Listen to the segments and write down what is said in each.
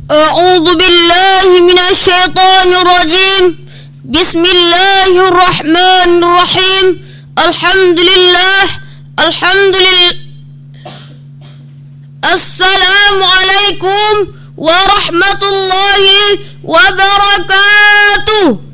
A'udzu billahi minasy syaithanir rajim. Bismillahirrahmanirrahim. Alhamdulillah. Assalamualaikum warahmatullahi wabarakatuh.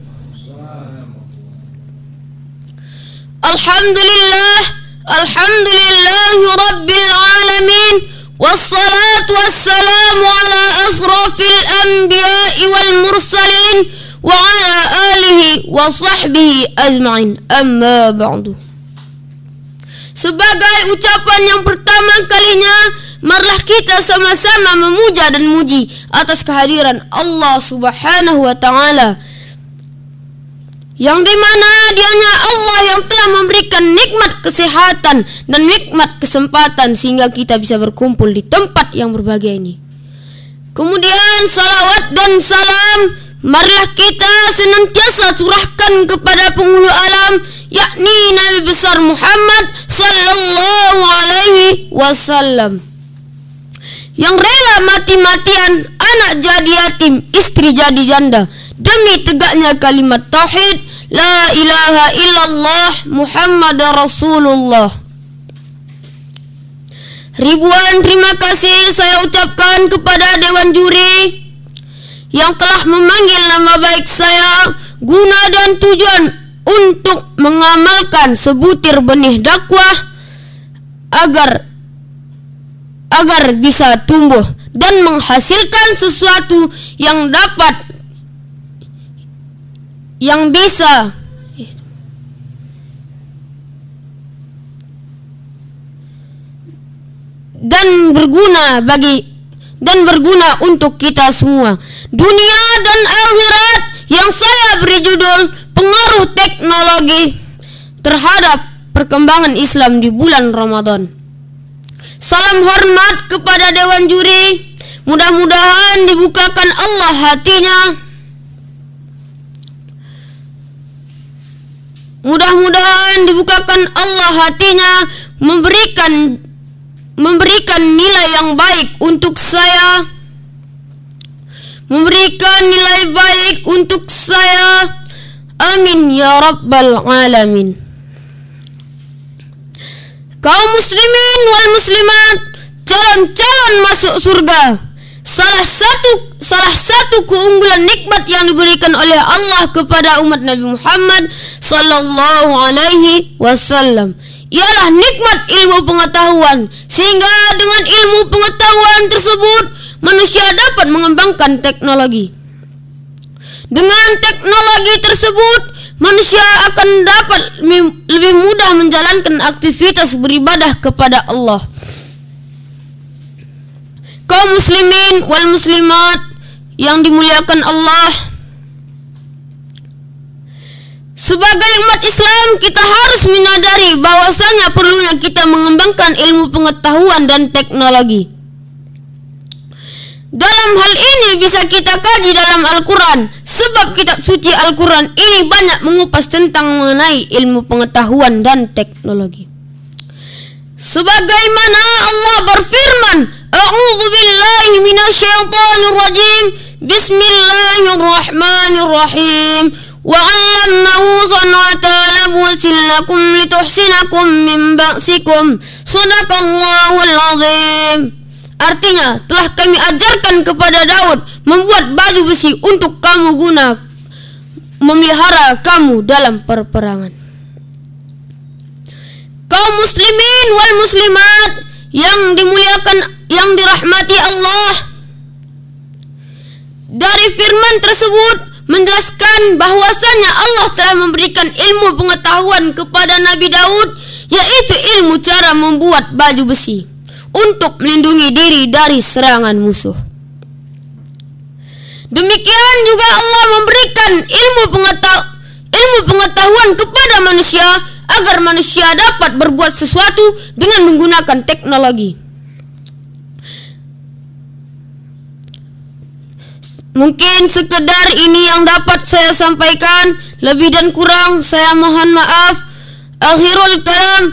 Alhamdulillahi rabbil alamin. Wassalatu wassalamu ala asrafil anbiya'i wal mursalin wa ala alihi wa sahbihi ajma'in. Amma ba'du. Sebagai ucapan yang pertama kalinya, marilah kita sama-sama memuja dan muji atas kehadiran Allah Subhanahu wa ta'ala, yang dimana dianya Allah yang telah memberikan nikmat kesehatan dan nikmat kesempatan sehingga kita bisa berkumpul di tempat yang berbahagia ini. Kemudian salawat dan salam marilah kita senantiasa curahkan kepada penghulu alam, yakni Nabi besar Muhammad sallallahu alaihi wasallam, yang rela mati-matian, anak jadi yatim, istri jadi janda, demi tegaknya kalimat tauhid la ilaha illallah Muhammad Rasulullah. Ribuan terima kasih saya ucapkan kepada Dewan Juri yang telah memanggil nama baik saya guna dan tujuan untuk mengamalkan sebutir benih dakwah agar bisa tumbuh dan menghasilkan sesuatu yang bisa dan berguna untuk kita semua, dunia dan akhirat, yang saya beri judul pengaruh teknologi terhadap perkembangan Islam di bulan Ramadan. Salam hormat kepada Dewan Juri, mudah-mudahan dibukakan Allah hatinya, memberikan nilai yang baik untuk saya, amin ya rabbal alamin. Kaum muslimin wal muslimat, calon-calon masuk surga, salah satu keunggulan nikmat yang diberikan oleh Allah kepada umat Nabi Muhammad sallallahu alaihi wasallam ialah nikmat ilmu pengetahuan, sehingga dengan ilmu pengetahuan tersebut manusia dapat mengembangkan teknologi. Dengan teknologi tersebut manusia akan dapat lebih mudah menjalankan aktivitas beribadah kepada Allah. Kaum muslimin wal muslimat yang dimuliakan Allah, sebagai umat Islam kita harus menyadari bahwasanya perlunya kita mengembangkan ilmu pengetahuan dan teknologi. Dalam hal ini bisa kita kaji dalam Al-Quran, sebab kitab suci Al-Quran ini banyak mengupas tentang mengenai ilmu pengetahuan dan teknologi. Sebagaimana Allah berfirman, A'udzu billahi minasy syaithanir rajim. Bismillahirrahmanirrahim. Wa 'allamnahu san'ata labwasin lakum lituhsinakum min ba'sikum. Shadaqallahul 'azim. Artinya, telah kami ajarkan kepada Daud membuat baju besi untuk kamu guna memelihara kamu dalam perperangan. Kaum muslimin wal muslimat yang dimuliakan, yang dirahmati Allah, dari firman tersebut menjelaskan bahwasanya Allah telah memberikan ilmu pengetahuan kepada Nabi Daud, yaitu ilmu cara membuat baju besi untuk melindungi diri dari serangan musuh. Demikian juga Allah memberikan ilmu pengetahuan kepada manusia agar manusia dapat berbuat sesuatu dengan menggunakan teknologi. Mungkin sekedar ini yang dapat saya sampaikan, lebih dan kurang saya mohon maaf. Akhirul kalam,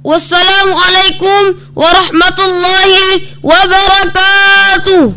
wassalamualaikum warahmatullahi wabarakatuh.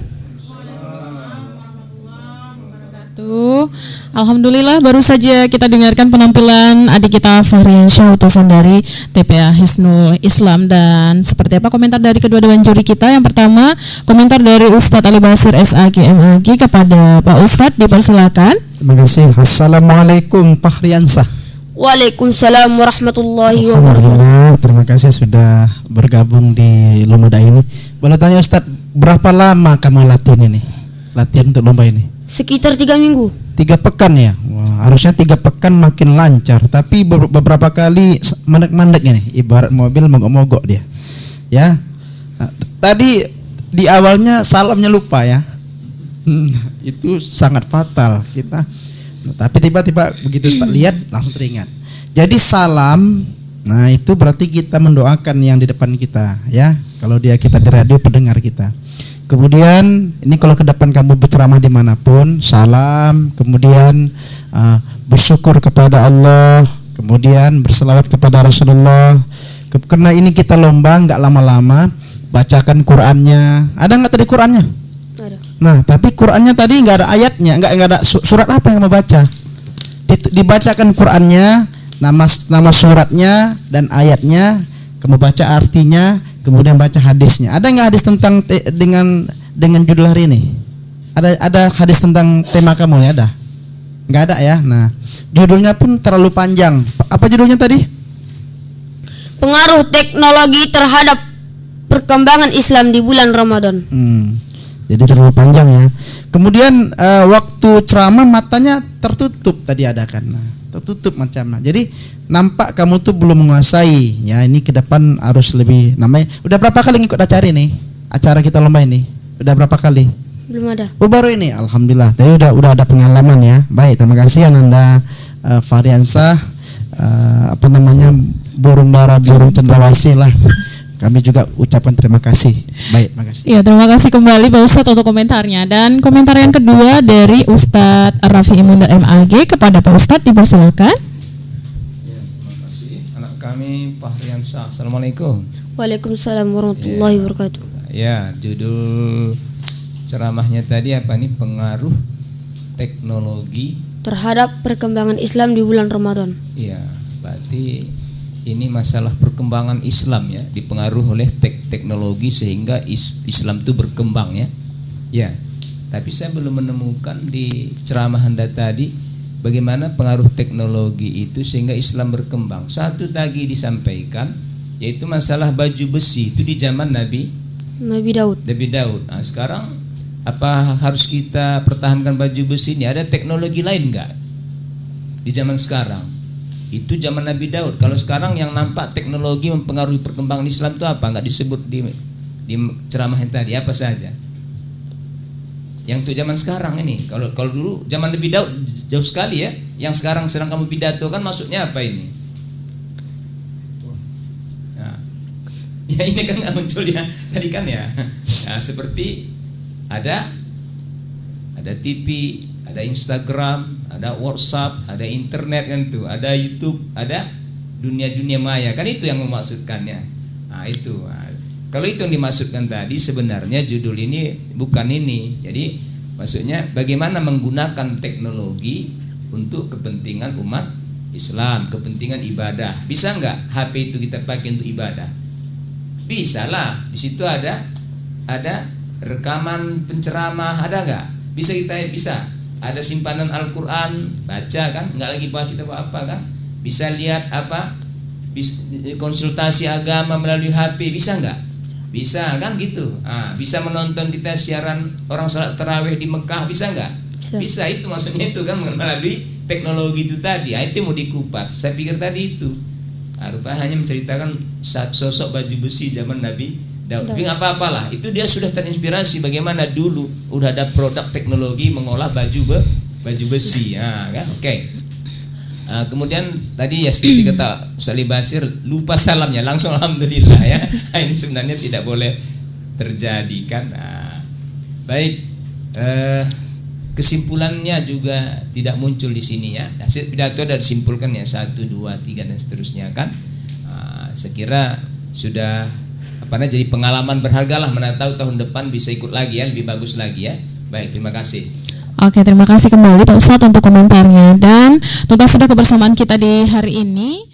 Alhamdulillah baru saja kita dengarkan penampilan adik kita Fahriansyah, utusan dari TPA Hisnul Islam. Dan seperti apa komentar dari kedua dewan juri kita? Yang pertama komentar dari Ustadz Ali Basir SAG MAG. Kepada Pak Ustadz dipersilakan. Terima kasih. Assalamualaikum Fahriansyah. Waalaikumsalam warahmatullahi wabarakatuh. Alhamdulillah, terima kasih sudah bergabung di lomba ini. Boleh tanya Ustadz, berapa lama kamu latihan ini? Latihan untuk lomba ini? Sekitar 3 minggu. 3 pekan ya. Wah, harusnya 3 pekan makin lancar, tapi beberapa kali mandek-mandek ini, ibarat mobil mogok-mogok dia. Ya. Nah, tadi di awalnya salamnya lupa ya. Itu sangat fatal kita. Nah, tapi tiba-tiba begitu lihat langsung teringat. Jadi salam, nah itu berarti kita mendoakan yang di depan kita ya. Kalau kita di radio pendengar kita. Kemudian ini kalau ke depan kamu berceramah dimanapun, salam, kemudian bersyukur kepada Allah, kemudian berselawat kepada Rasulullah. Karena ini kita lomba nggak lama-lama, bacakan Qurannya. Ada nggak tadi Qurannya? Ada. Nah, tapi Qurannya tadi nggak ada ayatnya, nggak ada surat apa yang mau baca. Dibacakan Qurannya, nama suratnya dan ayatnya, kamu baca artinya. Kemudian baca hadisnya. Ada nggak hadis tentang dengan judul hari ini? Ada hadis tentang tema kamu ya? Ada? Nggak ada ya? Nah, judulnya pun terlalu panjang. Apa judulnya tadi? Pengaruh teknologi terhadap perkembangan Islam di bulan Ramadan. Jadi terlalu panjang ya. Kemudian waktu ceramah matanya tertutup tadi ada kan? Nah, tertutup macamnya. Jadi nampak kamu tuh belum menguasai ya. Ini ke depan harus lebih namanya. Udah berapa kali ngikut acara ini? Acara kita lomba ini. Udah berapa kali? Belum ada. Oh baru ini. Alhamdulillah. Jadi udah ada pengalaman ya. Baik, terima kasih Ananda Fahriansyah, burung dara burung cendrawasih lah. Kami juga ucapkan terima kasih. Baik, terima kasih. Ya, terima kasih kembali Pak Ustadz untuk komentarnya. Dan komentar yang kedua dari Ustadz Rafi Imundar MAG. Kepada Pak Ustadz dipersilakan. Kami Fahriansyah. Assalamualaikum. Waalaikumsalam warahmatullahi wabarakatuh. Ya, judul ceramahnya tadi apa nih? Pengaruh teknologi terhadap perkembangan Islam di bulan Ramadan. Iya, berarti ini masalah perkembangan Islam ya, dipengaruhi oleh teknologi sehingga Islam itu berkembang ya. Ya, tapi saya belum menemukan di ceramah Anda tadi bagaimana pengaruh teknologi itu sehingga Islam berkembang. Satu tadi disampaikan yaitu masalah baju besi itu di zaman Nabi Daud. Nah, sekarang apa harus kita pertahankan baju besi ini? Ada teknologi lain enggak di zaman sekarang? Itu zaman Nabi Daud. Kalau sekarang yang nampak teknologi mempengaruhi perkembangan Islam itu apa? Enggak disebut di ceramah yang tadi. Apa saja? Yang untuk zaman sekarang ini, kalau dulu zaman Nabi Daud jauh sekali ya. Yang sekarang sedang kamu pidato kan maksudnya apa ini? Nah, ya ini kan nggak muncul ya tadi kan ya. Nah, seperti ada TV, ada Instagram, ada WhatsApp, ada internet kan itu, ada YouTube, ada dunia maya kan itu yang memaksudkannya. Nah itu. Kalau itu yang dimaksudkan tadi sebenarnya judul ini bukan ini. Jadi maksudnya bagaimana menggunakan teknologi untuk kepentingan umat Islam, kepentingan ibadah. Bisa nggak HP itu kita pakai untuk ibadah? Bisa lah. Di situ ada rekaman penceramah, ada nggak? Bisa ada simpanan Al-Quran, baca kan? Nggak lagi bawa kita bawa apa kan? Bisa lihat apa? Konsultasi agama melalui HP, bisa nggak? Bisa kan gitu. Bisa menonton kita siaran orang salat tarawih di Mekah, bisa nggak? Bisa. Itu maksudnya itu kan melalui teknologi itu tadi. Itu mau dikupas. Saya pikir tadi itu rupanya hanya menceritakan sosok baju besi zaman Nabi Daud. Tapi nggak apa-apalah. Itu dia sudah terinspirasi bagaimana dulu udah ada produk teknologi mengolah baju besi. Kan? Oke. Kemudian tadi ya seperti kata Ustaz Ali Basir, lupa salamnya langsung alhamdulillah ya. Ini sebenarnya tidak boleh terjadi kan. Baik, kesimpulannya juga tidak muncul di sini ya. Hasil pidato sudah disimpulkan ya 1, 2, 3 dan seterusnya kan. Saya kira sudah jadi pengalaman berharga lah, mana tahu tahun depan bisa ikut lagi ya, lebih bagus lagi ya. Baik, terima kasih. Oke, terima kasih kembali Pak Ustadz untuk komentarnya, dan tuntas sudah kebersamaan kita di hari ini.